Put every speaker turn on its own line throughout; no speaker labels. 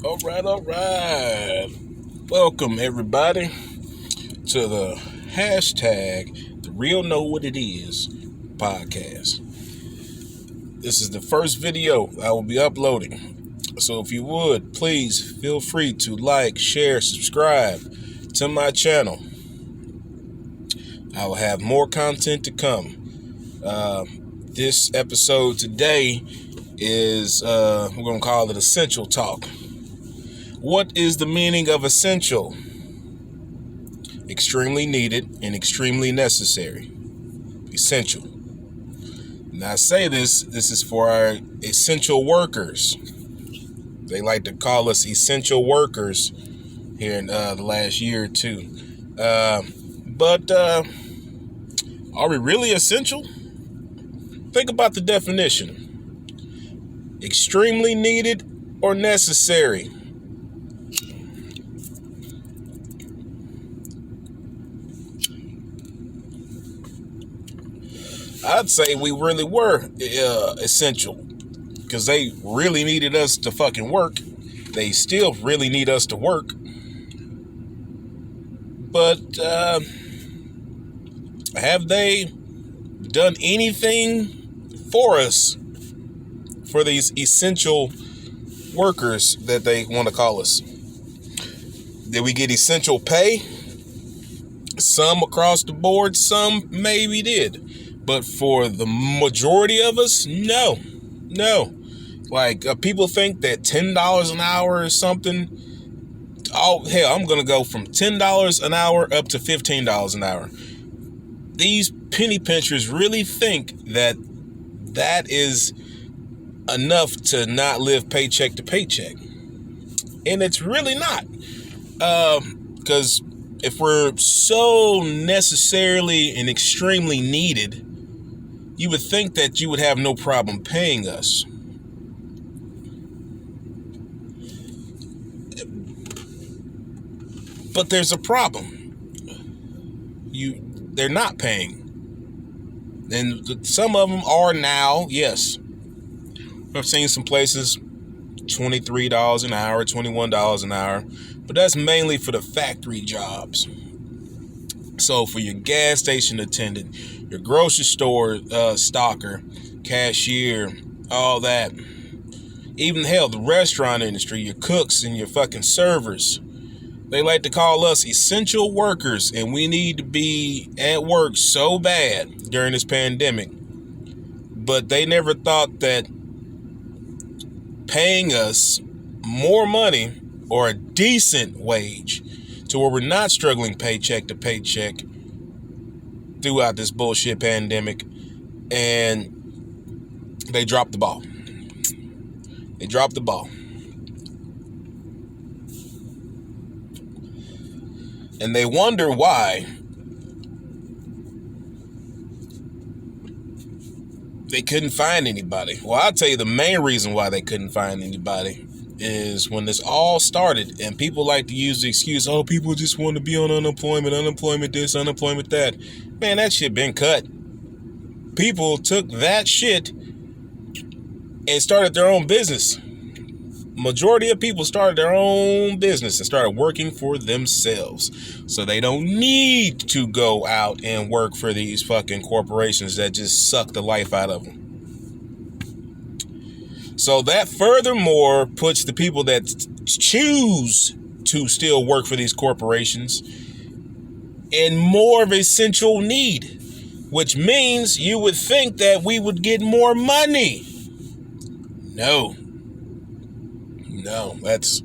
All right, all right. Welcome, everybody, to the hashtag The Real Know What It Is podcast. This is the first video I will be uploading. So if you would, please feel free to like, share, subscribe to my channel. I will have more content to come. This episode today is, we're going to call it Essential Talk. What is the meaning of essential? Extremely needed and extremely necessary. Essential. Now I say this is for our essential workers. They like to call us essential workers here in the last year or two. But are we really essential? Think about the definition. Extremely needed or necessary? I'd say we really were essential because they really needed us to fucking work. They still really need us to work. But have they done anything for us, for these essential workers that they want to call us? Did we get essential pay? Some across the board, some maybe did. But for the majority of us, no. Like, people think that $10 an hour or something. Oh, hell, I'm going to go from $10 an hour up to $15 an hour. These penny pinchers really think that that is enough to not live paycheck to paycheck. And it's really not. Because if we're so necessarily and extremely needed, you would think that you would have no problem paying us. But there's a problem. They're not paying. And some of them are now, yes. I've seen some places $23 an hour, $21 an hour, but that's mainly for the factory jobs. So for your gas station attendant, your grocery store stocker, cashier, all that, even hell, the restaurant industry, your cooks and your fucking servers, they like to call us essential workers, and we need to be at work so bad during this pandemic. But they never thought that paying us more money or a decent wage to where we're not struggling paycheck to paycheck throughout this bullshit pandemic, and they dropped the ball. They dropped the ball. And they wonder why they couldn't find anybody. Well, I'll tell you the main reason why they couldn't find anybody is when this all started, and people like to use the excuse, oh, people just want to be on unemployment this, unemployment that. Man, that shit been cut. People took that shit and started their own business. Majority of people started their own business and started working for themselves. So they don't need to go out and work for these fucking corporations that just suck the life out of them. So that furthermore puts the people that choose to still work for these corporations in more of essential need, which means you would think that we would get more money. No, that's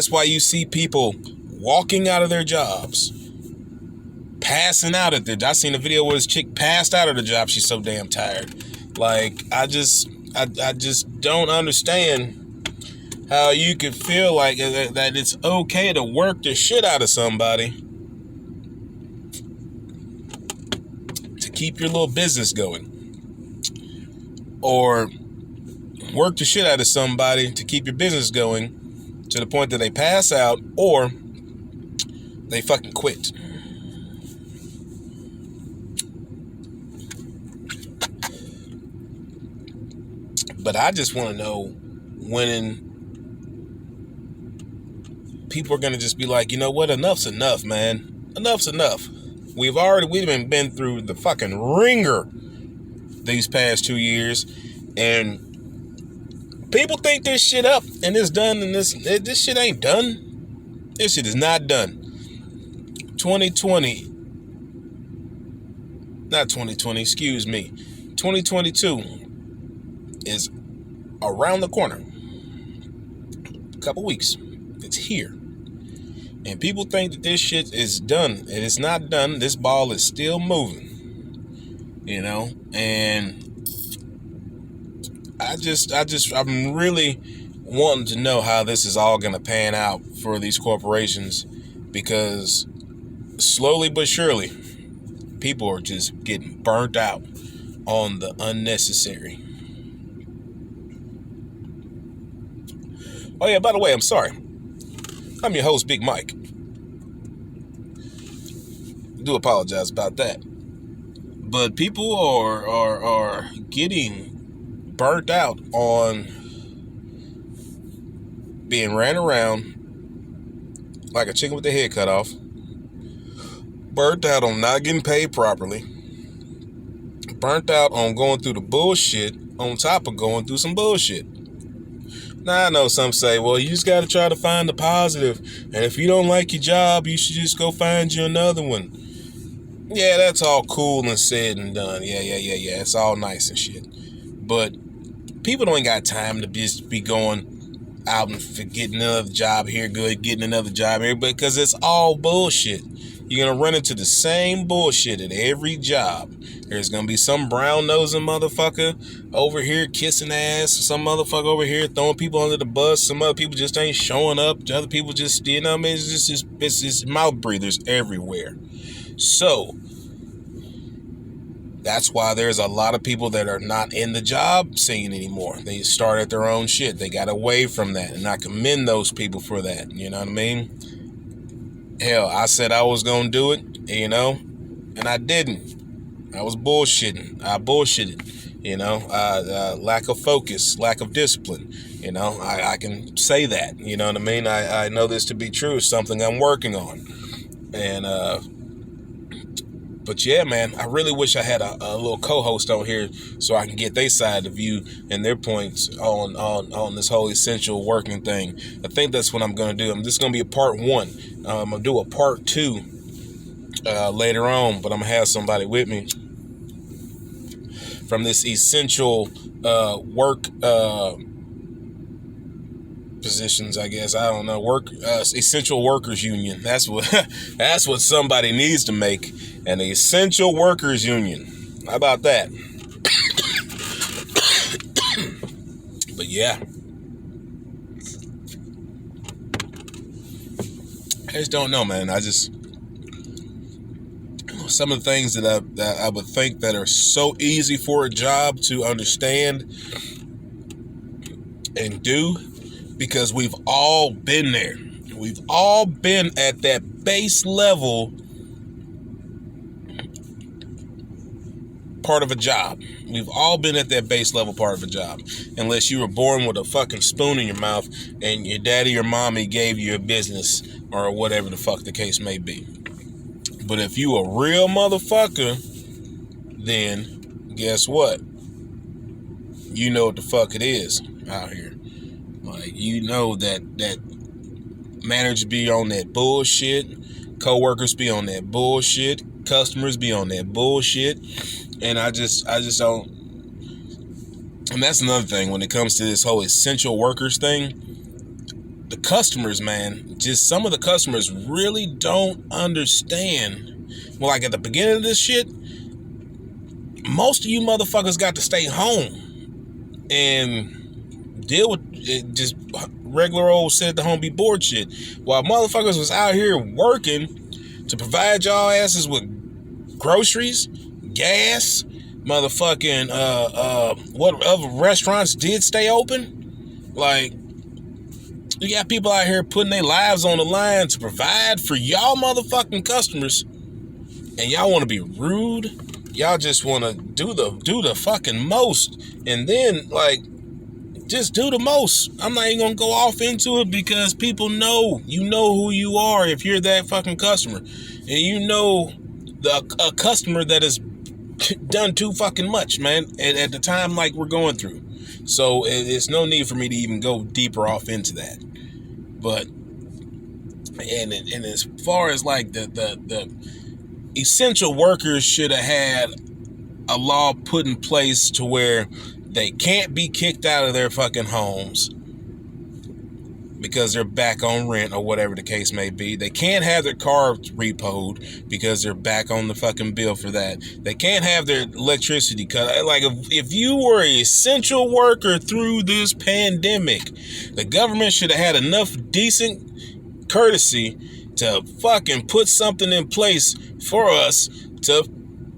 why you see people walking out of their jobs, passing out at their. I seen a video where this chick passed out of the job. She's so damn tired. Like, I just don't understand how you could feel like that it's okay to work the shit out of somebody to keep your little business going, or work the shit out of somebody to keep your business going to the point that they pass out or they fucking quit. But I just want to know when people are going to just be like, you know what? Enough's enough, man. Enough's enough. We've been through the fucking ringer these past 2 years, and people think this shit up and it's done, and this shit ain't done. This shit is not done. 2020, not 2020, excuse me. 2022 is around the corner. A couple weeks. It's here. And people think that this shit is done, and it's not done. This ball is still moving. You know, and I'm really wanting to know how this is all going to pan out for these corporations, because slowly but surely, people are just getting burnt out on the unnecessary. Oh yeah, by the way, I'm sorry. I'm your host, Big Mike. I do apologize about that. But people are getting burnt out on being ran around like a chicken with their head cut off. Burnt out on not getting paid properly. Burnt out on going through the bullshit on top of going through some bullshit. Now, I know some say, well, you just got to try to find the positive. And if you don't like your job, you should just go find you another one. Yeah, that's all cool and said and done. Yeah. It's all nice and shit. But people don't got time to just be going out and getting another job here, getting another job here, because it's all bullshit. You're going to run into the same bullshit at every job. There's going to be some brown-nosing motherfucker over here kissing ass, some motherfucker over here throwing people under the bus, some other people just ain't showing up, the other people just, you know, I mean, it's just mouth breathers everywhere. So, that's why there's a lot of people that are not in the job scene anymore. They started their own shit. They got away from that, and I commend those people for that, you know what I mean? Hell, I said I was going to do it, you know, and I didn't. I was bullshitting. I bullshitted, you know, lack of focus, lack of discipline, you know, I can say that, you know what I mean? I know this to be true. It's something I'm working on. And, but yeah, man, I really wish I had a little co-host on here so I can get their side of view and their points on this whole essential working thing. I think that's what I'm going to do. This is going to be a part 1. I'm going to do a part 2 later on, but I'm going to have somebody with me from this essential work positions, I guess. I don't know. Essential Workers Union. That's what somebody needs to make. An Essential Workers Union. How about that? But yeah. I just don't know, man. Some of the things that I would think that are so easy for a job to understand and do, because we've all been there. We've all been at that base level part of a job. We've all been at that base level part of a job. Unless you were born with a fucking spoon in your mouth and your daddy or mommy gave you a business or whatever the fuck the case may be. But if you a real motherfucker, then guess what? You know what the fuck it is out here. Like, you know that managers be on that bullshit, co-workers be on that bullshit, customers be on that bullshit, and I just don't. And that's another thing when it comes to this whole essential workers thing. The customers, man, just some of the customers really don't understand. Well, like at the beginning of this shit, most of you motherfuckers got to stay home and deal with it, just regular old sit at the home be bored shit, while motherfuckers was out here working to provide y'all asses with groceries, gas, motherfucking what other restaurants did stay open. Like, you got people out here putting their lives on the line to provide for y'all motherfucking customers, and y'all want to be rude. Y'all just want to do the fucking most, and then like just do the most. I'm not even gonna go off into it because people know, you know who you are if you're that fucking customer, and you know a customer that has done too fucking much, man, at the time like we're going through. So it's no need for me to even go deeper off into that. But and as far as like the essential workers should have had a law put in place to where they can't be kicked out of their fucking homes because they're back on rent or whatever the case may be. They can't have their car repoed because they're back on the fucking bill for that. They can't have their electricity cut. Like, if you were an essential worker through this pandemic, the government should have had enough decent courtesy to fucking put something in place for us to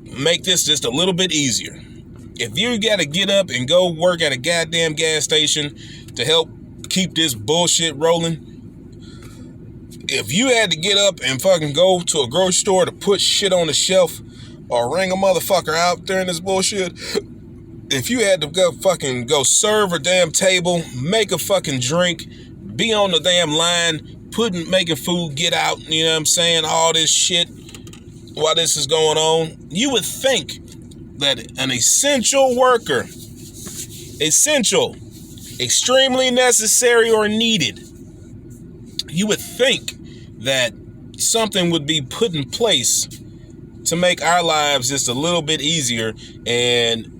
make this just a little bit easier. If you got to get up and go work at a goddamn gas station to help keep this bullshit rolling, if you had to get up and fucking go to a grocery store to put shit on the shelf or ring a motherfucker out during this bullshit, if you had to go serve a damn table, make a fucking drink, be on the damn line, making food get out, you know what I'm saying, all this shit while this is going on, you would think that an essential worker, essential, extremely necessary or needed, you would think that something would be put in place to make our lives just a little bit easier and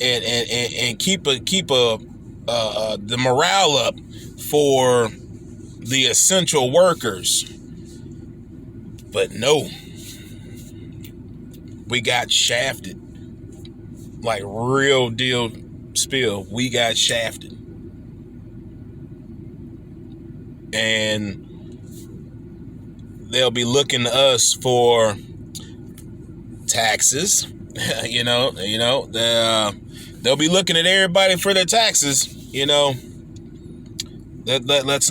keep the morale up for the essential workers. But no, we got shafted. Like, real deal spill. We got shafted. And they'll be looking to us for taxes. They'll be looking at everybody for their taxes. Let's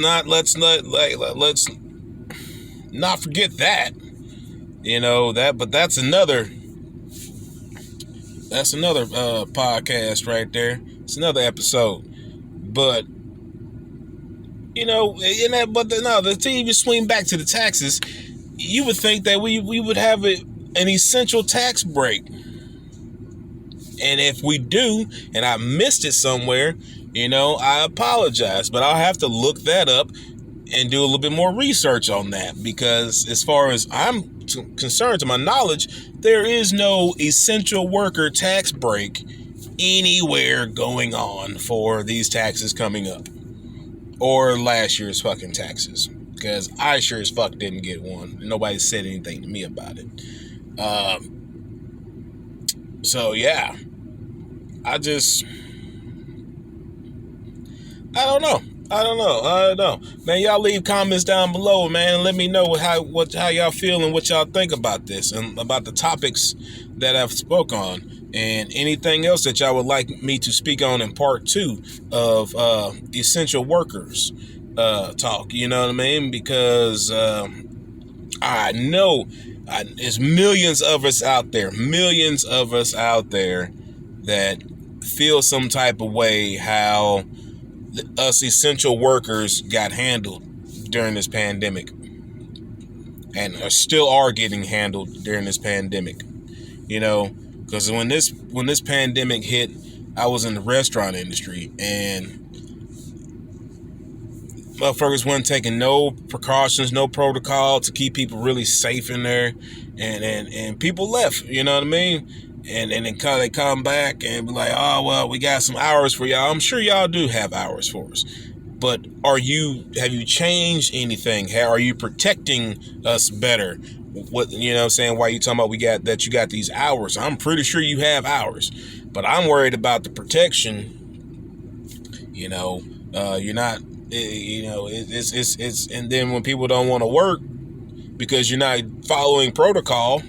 not forget that. But that's another podcast right there. It's another episode. But the TV swing back to the taxes, you would think that we would have an essential tax break. And if we do, and I missed it somewhere, I apologize. But I'll have to look that up and do a little bit more research on that. Because as far as I'm concerned, to my knowledge, there is no essential worker tax break anywhere going on for these taxes coming up. Or last year's fucking taxes. Because I sure as fuck didn't get one. Nobody said anything to me about it. So yeah. I don't know. Man, y'all leave comments down below, man, and let me know how y'all feel and what y'all think about this and about the topics that I've spoke on, and anything else that y'all would like me to speak on in part 2 of essential workers talk. You know what I mean? Because I know there's millions of us out there that feel some type of way how us essential workers got handled during this pandemic, and still are getting handled during this pandemic. Because when this pandemic hit, I was in the restaurant industry, and motherfuckers weren't taking no precautions, no protocol to keep people really safe in there, and people left. You know what I mean? And then they come back and be like, oh, well, we got some hours for y'all. I'm sure y'all do have hours for us. But have you changed anything? Are you protecting us better? What, you know what I'm saying? Why you talking about you got these hours? I'm pretty sure you have hours. But I'm worried about the protection. You're not, it's, and then when people don't want to work because you're not following protocol,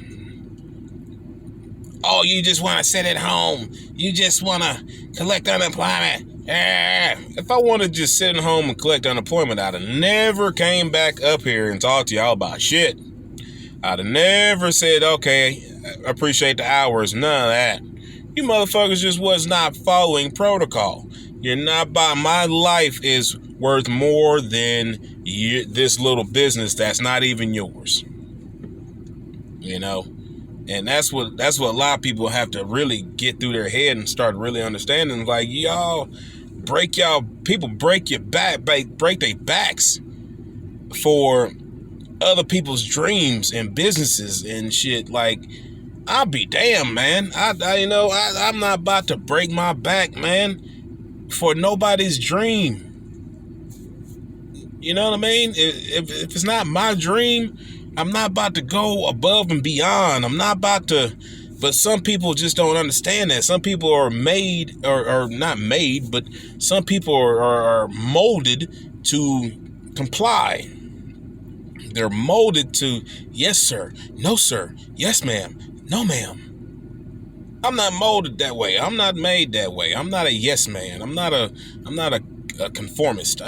oh, you just want to sit at home. You just want to collect unemployment. If I wanted to just sit at home and collect unemployment, I'd have never came back up here and talked to y'all about shit. I'd have never said, okay, appreciate the hours. None of that. You motherfuckers just was not following protocol. You're not buying. My life is worth more than this little business that's not even yours. You know, and that's what a lot of people have to really get through their head and start really understanding. Like, people break your back, break their backs for other people's dreams and businesses and shit. Like, I'll be damned, man. I'm not about to break my back, man, for nobody's dream. You know what I mean? If it's not my dream, I'm not about to go above and beyond. I'm not about to. But some people just don't understand that. Some people are made, or not made, but some people are molded to comply. They're molded to, yes, sir, no, sir, yes, ma'am, no, ma'am. I'm not molded that way. I'm not made that way. I'm not a yes man. I'm not a conformist.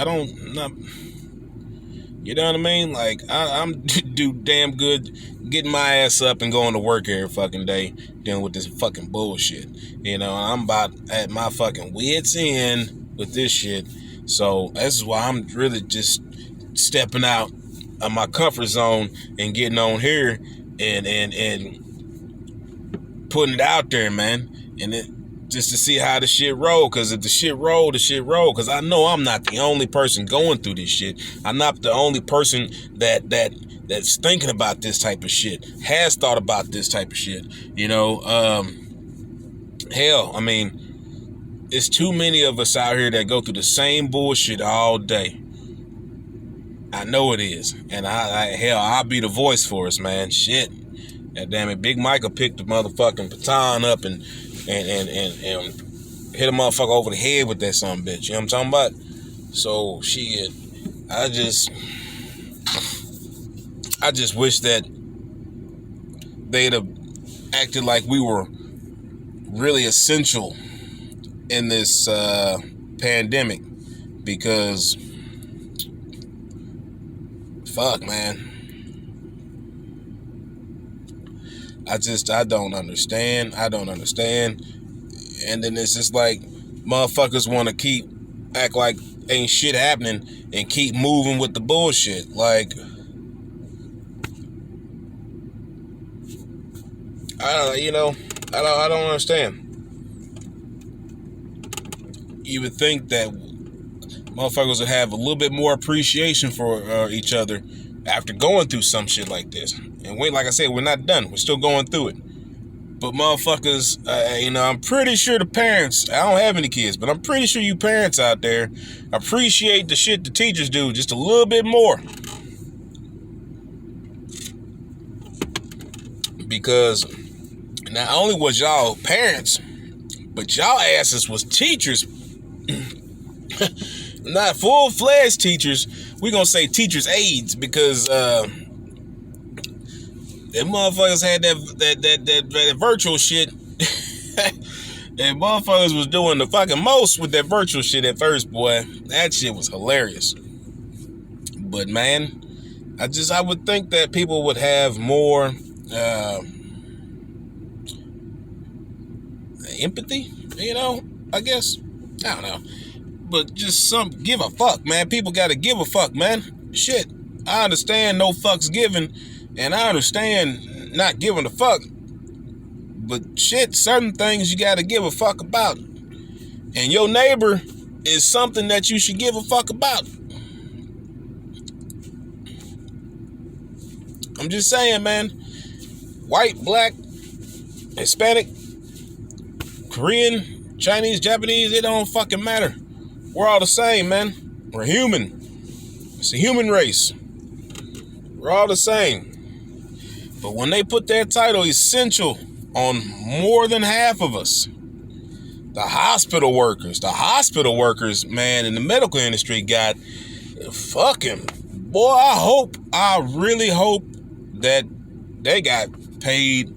You know what I mean? Like, I'm do damn good getting my ass up and going to work every fucking day dealing with this fucking bullshit. You know, I'm about at my fucking wits end with this shit. So this is why I'm really just stepping out of my comfort zone and getting on here and putting it out there, man. And it just to see how the shit roll. Because if the shit roll, because I know I'm not the only person going through this shit. I'm not the only person that's thinking about this type of shit, has thought about this type of shit. You know, hell, I mean, it's too many of us out here that go through the same bullshit all day. I know it is. And I'll be the voice for us, man. Shit. God damn it. Big Micah picked the motherfucking baton up and hit a motherfucker over the head with that son bitch. You know what I'm talking about? So shit. I just wish that they'd have acted like we were really essential in this pandemic, because fuck, man. I don't understand. And then it's just like motherfuckers want to act like ain't shit happening and keep moving with the bullshit. Like, I don't understand. You would think that motherfuckers would have a little bit more appreciation for each other after going through some shit like this. And like I said, we're not done. We're still going through it. But motherfuckers, I'm pretty sure the parents, I don't have any kids, but I'm pretty sure you parents out there appreciate the shit the teachers do just a little bit more. Because not only was y'all parents, but y'all asses was teachers. Not full-fledged teachers. We're going to say teachers' aides, because them motherfuckers had that virtual shit. And motherfuckers was doing the fucking most with that virtual shit at first, boy. That shit was hilarious. But man, I would think that people would have more empathy, I guess. I don't know. But just give a fuck, man. People gotta give a fuck, man. Shit. I understand no fucks given, and I understand not giving a fuck. But shit, certain things you gotta give a fuck about. And your neighbor is something that you should give a fuck about. I'm just saying, man. White, black, Hispanic, Korean, Chinese, Japanese, it don't fucking matter. We're all the same, man. We're human. It's a human race. We're all the same. But when they put that title essential on more than half of us, the hospital workers, man, in the medical industry got fucking, boy, I really hope that they got paid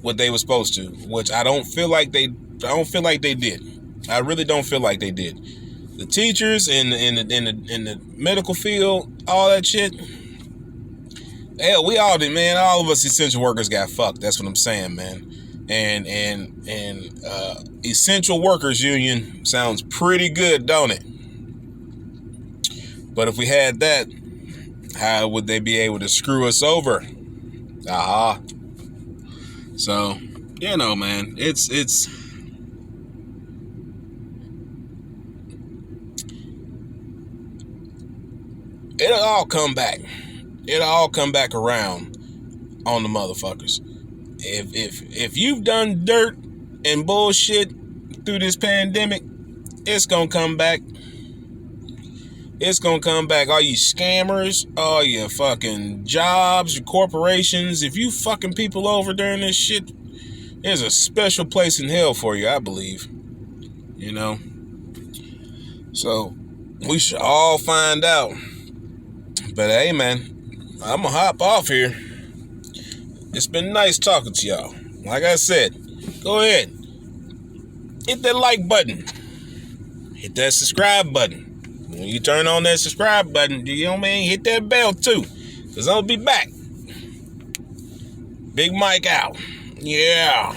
what they were supposed to, which I don't feel like they did. I really don't feel like they did. The teachers in the medical field, all that shit. Hell, we all did, man. All of us essential workers got fucked. That's what I'm saying, man. and essential workers union sounds pretty good, don't it? But if we had that, how would they be able to screw us over? Aha. So, man, it's it'll all come back. It'll all come back around on the motherfuckers. If you've done dirt and bullshit through this pandemic, it's gonna come back. It's gonna come back. All you scammers, all your fucking jobs, your corporations. If you fucking people over during this shit, there's a special place in hell for you, I believe. So we should all find out. But hey, man, I'm gonna hop off here. It's been nice talking to y'all. Like I said, go ahead, hit that like button, hit that subscribe button. When you turn on that subscribe button, hit that bell too, because I'll be back. Big Mike out. Yeah.